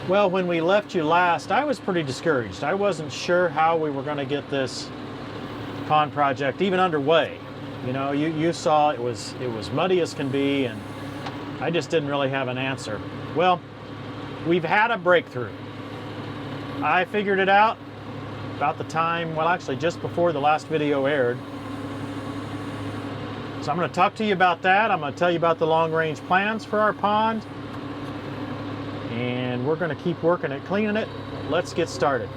Well, when we left you last, I was pretty discouraged. I wasn't sure how we were going to get this pond project even underway. You know, you saw it was muddy as can be, and I just didn't really have an answer. Well, we've had a breakthrough. I figured it out about the time, well, actually just before the last video aired. So I'm going to talk to you about that. I'm going to tell you about the long-range plans for our pond. And we're going to keep working at cleaning it. Let's get started.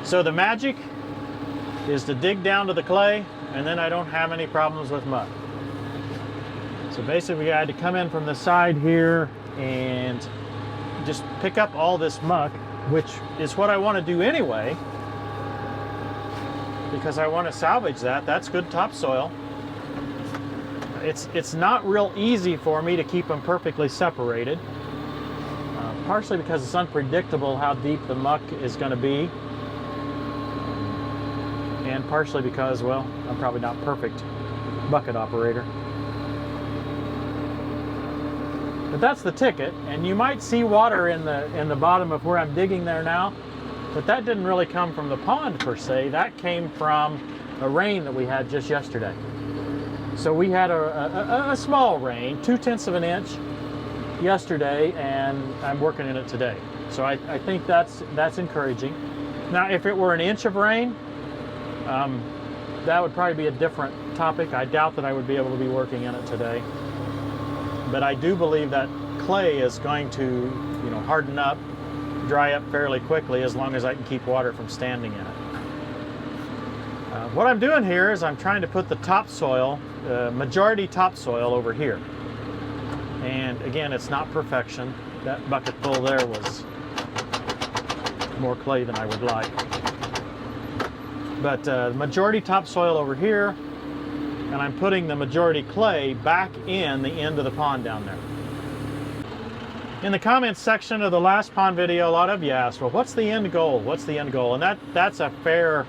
So the magic is to dig down to the clay, and then I don't have any problems with muck. So basically I had to come in from the side here and just pick up all this muck, which is what I want to do anyway, because I want to salvage that. That's good topsoil. It's not real easy for me to keep them perfectly separated, partially because it's unpredictable how deep the muck is going to be, and partially because, well, I'm probably not perfect bucket operator. But that's the ticket, and you might see water in the bottom of where I'm digging there now, but that didn't really come from the pond per se. That came from a rain that we had just yesterday. So we had a small rain, 0.2 of an inch yesterday, and I'm working in it today. So I think that's encouraging. Now, if it were an inch of rain, that would probably be a different topic. I doubt that I would be able to be working in it today. But I do believe that clay is going to, you know, harden up, dry up fairly quickly as long as I can keep water from standing in it. What I'm doing here is I'm trying to put the topsoil, majority topsoil over here. And again, it's not perfection. That bucket full there was more clay than I would like. But majority topsoil over here, and I'm putting the majority clay back in the end of the pond down there. In the comments section of the last pond video, a lot of you asked, well, what's the end goal? What's the end goal? And that's a fair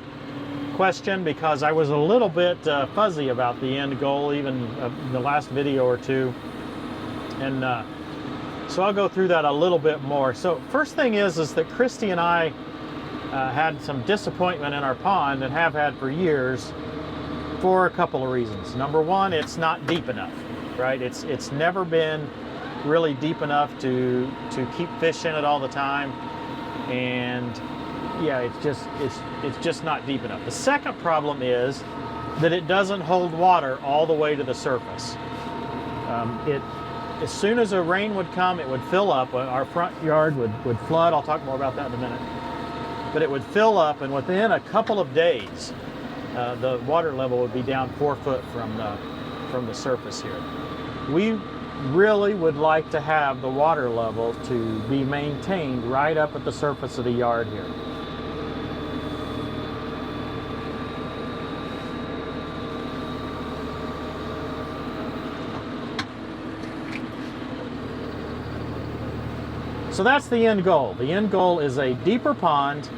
question, because I was a little bit fuzzy about the end goal even in the last video or two. And so I'll go through that a little bit more. So first thing is that Christy and I had some disappointment in our pond, and have had for years, for a couple of reasons. Number one, it's not deep enough, right? It's never been really deep enough to keep fish in it all the time, and yeah, it's just not deep enough. The second problem is that it doesn't hold water all the way to the surface. As soon as a rain would come, it would fill up. Our front yard would flood. I'll talk more about that in a minute. But it would fill up, and within a couple of days, the water level would be down 4 foot from the surface here. We really would like to have the water level to be maintained right up at the surface of the yard here. So that's the end goal. The end goal is a deeper pond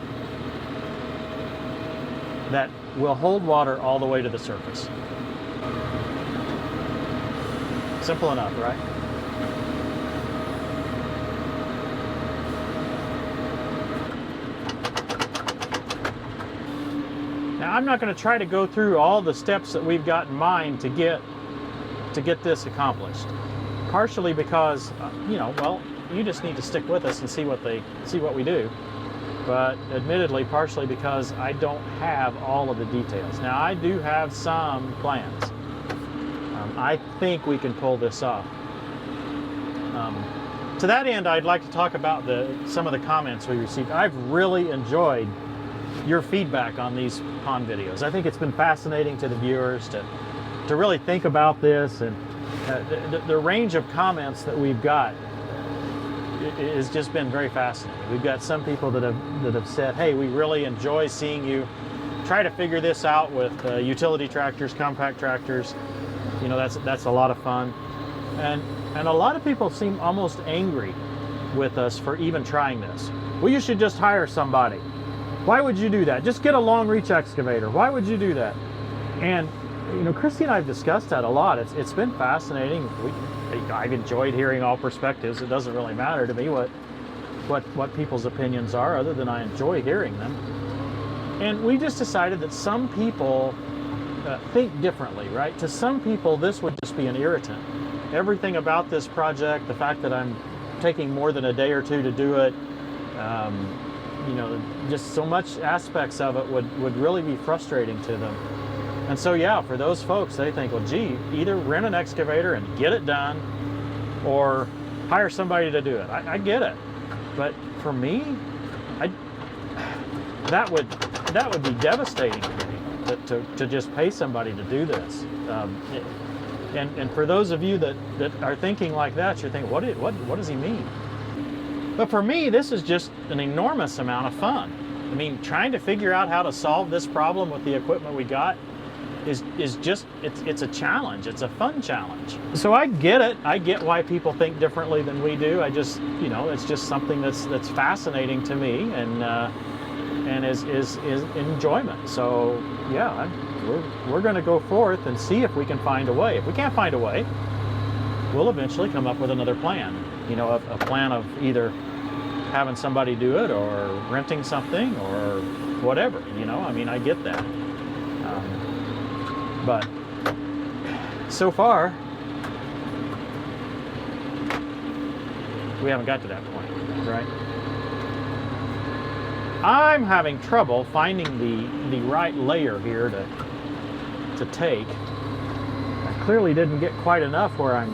that will hold water all the way to the surface. Simple enough, right? Now, I'm not going to try to go through all the steps that we've got in mind to get this accomplished. Partially because, you know, well, you just need to stick with us and see what we do. But admittedly, partially because I don't have all of the details. Now, I do have some plans. I think we can pull this off. To that end, I'd like to talk about some of the comments we received. I've really enjoyed your feedback on these pond videos. I think it's been fascinating to the viewers to really think about this, and the range of comments that we've got has just been very fascinating. We've got some people that have said, hey, we really enjoy seeing you try to figure this out with utility tractors, compact tractors. You know, that's a lot of fun. And a lot of people seem almost angry with us for even trying this. Well, you should just hire somebody. Why would you do that? Just get a long reach excavator. Why would you do that? And you know, Christy and I have discussed that a lot. It's been fascinating. I've enjoyed hearing all perspectives. It doesn't really matter to me what people's opinions are, other than I enjoy hearing them. And we just decided that some people think differently, right? To some people, this would just be an irritant. Everything about this project, the fact that I'm taking more than a day or two to do it, you know, just so much aspects of it would really be frustrating to them. And so, yeah, for those folks, they think, well, gee, either rent an excavator and get it done, or hire somebody to do it. I get it. But for me, that would be devastating to me, to just pay somebody to do this. And for those of you that are thinking like that, you're thinking, what does he mean? But for me, this is just an enormous amount of fun. I mean, trying to figure out how to solve this problem with the equipment we got is just, it's a challenge. It's a fun challenge. So I get it. I get why people think differently than we do. I just, you know, it's just something that's fascinating to me, and is enjoyment. So yeah, we're going to go forth and see if we can find a way. If we can't find a way, we'll eventually come up with another plan. You know, a plan of either having somebody do it, or renting something, or whatever. You know, I mean, I get that. But so far, we haven't got to that point, right? I'm having trouble finding the right layer here to take. I clearly didn't get quite enough where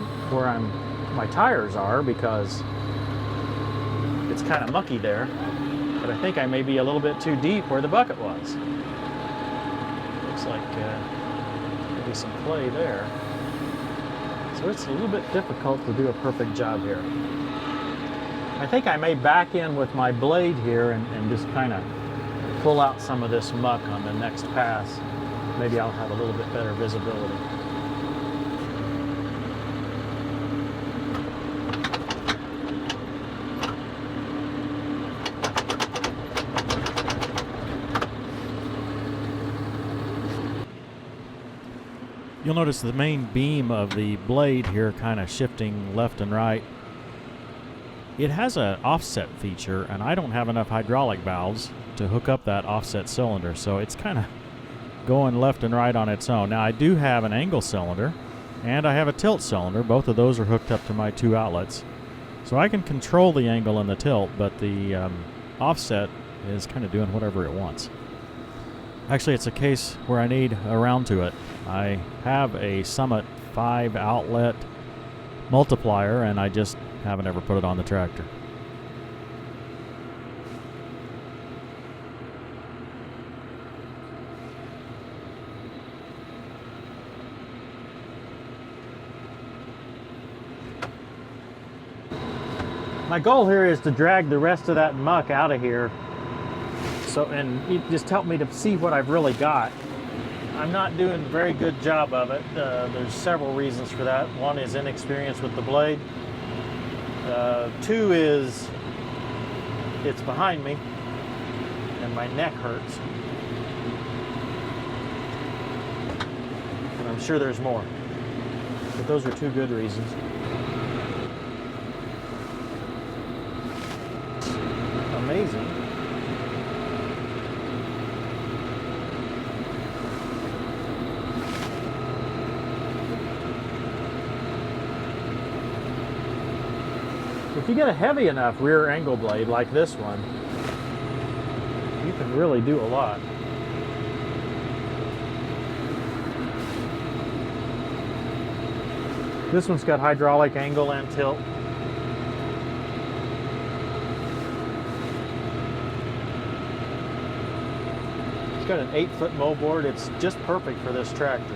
my tires are, because it's kind of mucky there. But I think I may be a little bit too deep where the bucket was. Looks like maybe some clay there. So it's a little bit difficult to do a perfect job here. I think I may back in with my blade here and just kind of pull out some of this muck on the next pass. Maybe I'll have a little bit better visibility. You'll notice the main beam of the blade here kind of shifting left and right. It has an offset feature, and I don't have enough hydraulic valves to hook up that offset cylinder, so it's kind of going left and right on its own. Now, I do have an angle cylinder, and I have a tilt cylinder. Both of those are hooked up to my 2 outlets. So I can control the angle and the tilt, but the offset is kind of doing whatever it wants. Actually, it's a case where I need a round to it. I have a Summit 5 outlet multiplier, and I just haven't ever put it on the tractor. My goal here is to drag the rest of that muck out of here, and it just helped me to see what I've really got. I'm not doing a very good job of it. There's several reasons for that. One is inexperience with the blade. 2 is it's behind me and my neck hurts. And I'm sure there's more, but those are 2 good reasons. Amazing. If you get a heavy enough rear angle blade like this one, you can really do a lot. This one's got hydraulic angle and tilt. It's got an 8-foot moldboard. It's just perfect for this tractor.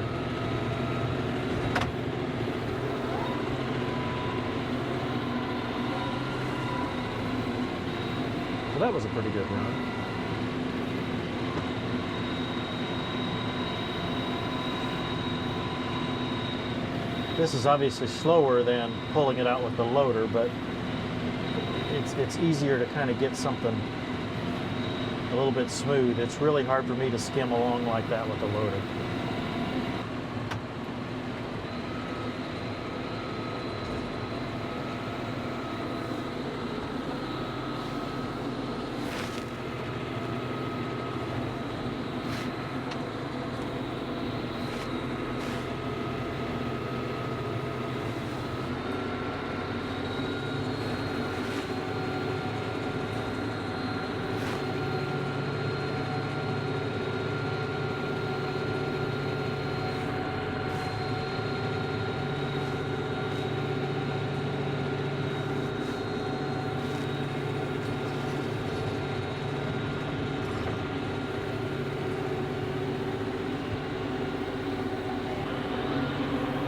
That was a pretty good run. This is obviously slower than pulling it out with the loader, but it's easier to kind of get something a little bit smooth. It's really hard for me to skim along like that with the loader.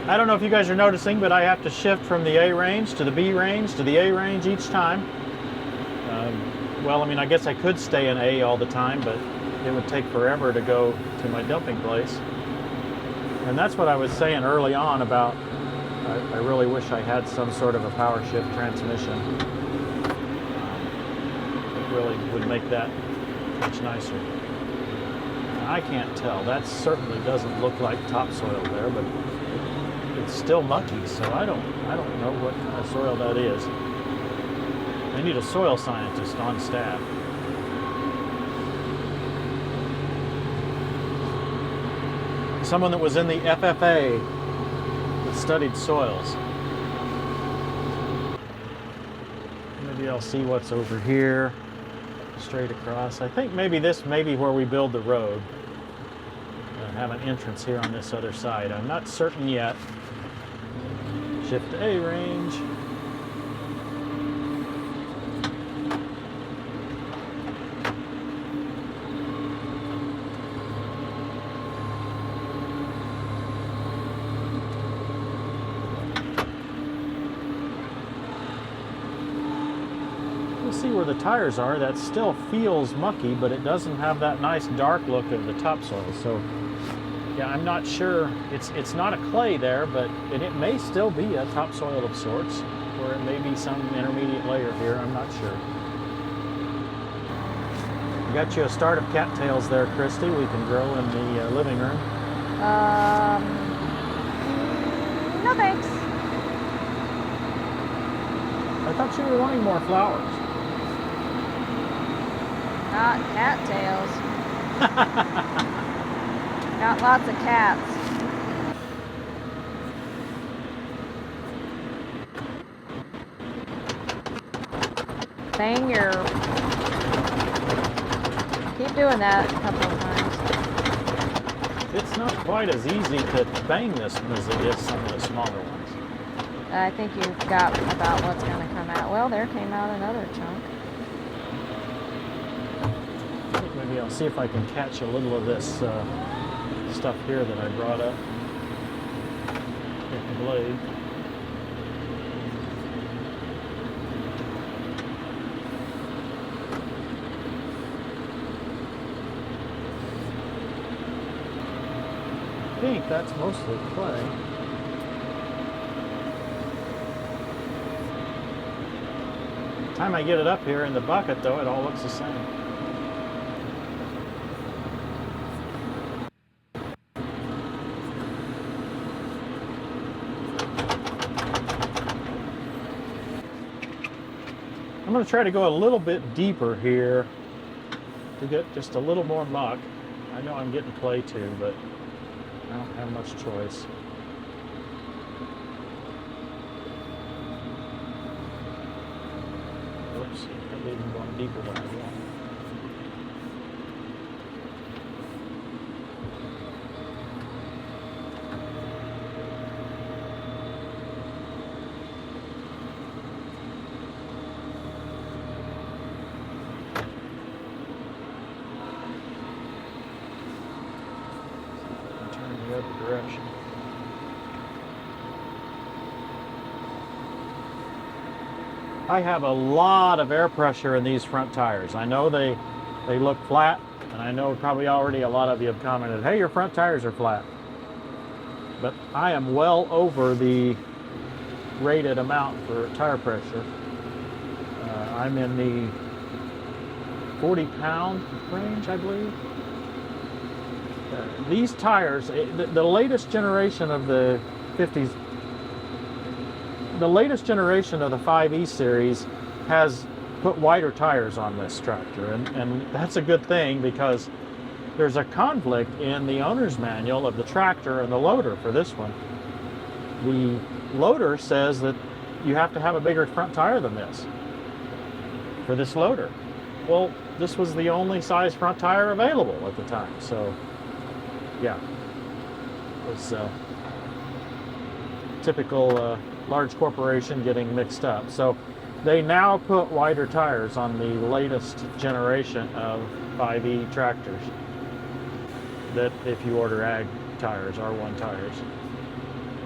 I don't know if you guys are noticing, but I have to shift from the A range to the B range to the A range each time. Well, I mean, I guess I could stay in A all the time, but it would take forever to go to my dumping place. And that's what I was saying early on about I really wish I had some sort of a power shift transmission. It really would make that much nicer. I can't tell. That certainly doesn't look like topsoil there, but it's still mucky, so I don't know what kind of soil that is. I need a soil scientist on staff. Someone that was in the FFA that studied soils. Maybe I'll see what's over here, straight across. I think maybe this may be where we build the road. I have an entrance here on this other side. I'm not certain yet. Shift to A range. We'll see where the tires are. That still feels mucky, but it doesn't have that nice dark look of the topsoil. So yeah, I'm not sure. It's not a clay there, but it may still be a topsoil of sorts, or it may be some intermediate layer here. I'm not sure. Got you a start of cattails there, Christy. We can grow in the living room. No thanks. I thought you were wanting more flowers. Not cattails. Got lots of cats. Bang your... Keep doing that a couple of times. It's not quite as easy to bang this as it is some of the smaller ones. I think you've got about what's going to come out. Well, there came out another chunk. I think maybe I'll see if I can catch a little of this stuff here that I brought up with the blade. I think that's mostly clay. By the time I get it up here in the bucket, though, it all looks the same. I'm going to try to go a little bit deeper here to get just a little more muck. I know I'm getting clay too, but I don't have much choice. Oops, I'm even going deeper than I want. Direction. I have a lot of air pressure in these front tires. I know they look flat, and I know probably already a lot of you have commented, hey, your front tires are flat. but I am well over the rated amount for tire pressure. I'm in the 40-pound range, I believe. These tires, the latest generation of the 50s, the latest generation of the 5E series has put wider tires on this tractor, and that's a good thing, because there's a conflict in the owner's manual of the tractor and the loader for this one. The loader says that you have to have a bigger front tire than this for this loader. Well, this was the only size front tire available at the time, so yeah, it was typical large corporation getting mixed up. So they now put wider tires on the latest generation of 5E tractors, that if you order ag tires, R1 tires.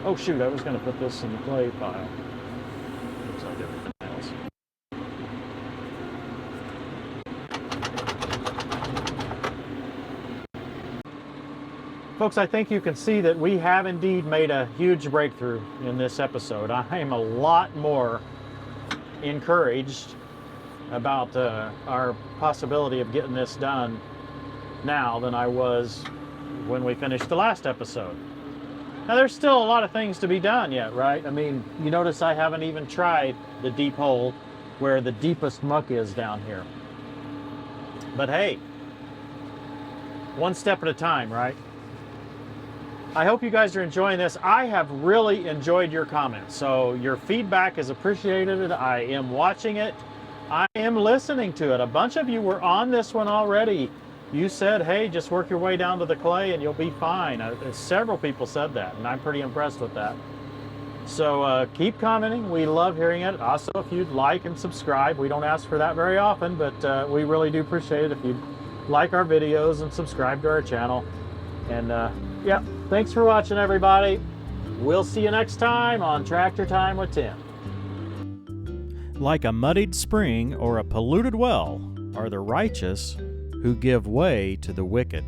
Oh shoot, I was going to put this in the clay pile. Looks like everything else. Folks, I think you can see that we have indeed made a huge breakthrough in this episode. I am a lot more encouraged about our possibility of getting this done now than I was when we finished the last episode. Now, there's still a lot of things to be done yet, right? I mean, you notice I haven't even tried the deep hole where the deepest muck is down here. But hey, one step at a time, right? I hope you guys are enjoying this. I have really enjoyed your comments, so your feedback is appreciated. I am watching it. I am listening to it. A bunch of you were on this one already. You said, hey, just work your way down to the clay and you'll be fine. Several people said that, and I'm pretty impressed with that. So keep commenting. We love hearing it. Also, if you'd like and subscribe, we don't ask for that very often, but we really do appreciate it if you'd like our videos and subscribe to our channel. And yeah, thanks for watching, everybody. We'll see you next time on Tractor Time with Tim. Like a muddied spring or a polluted well are the righteous who give way to the wicked.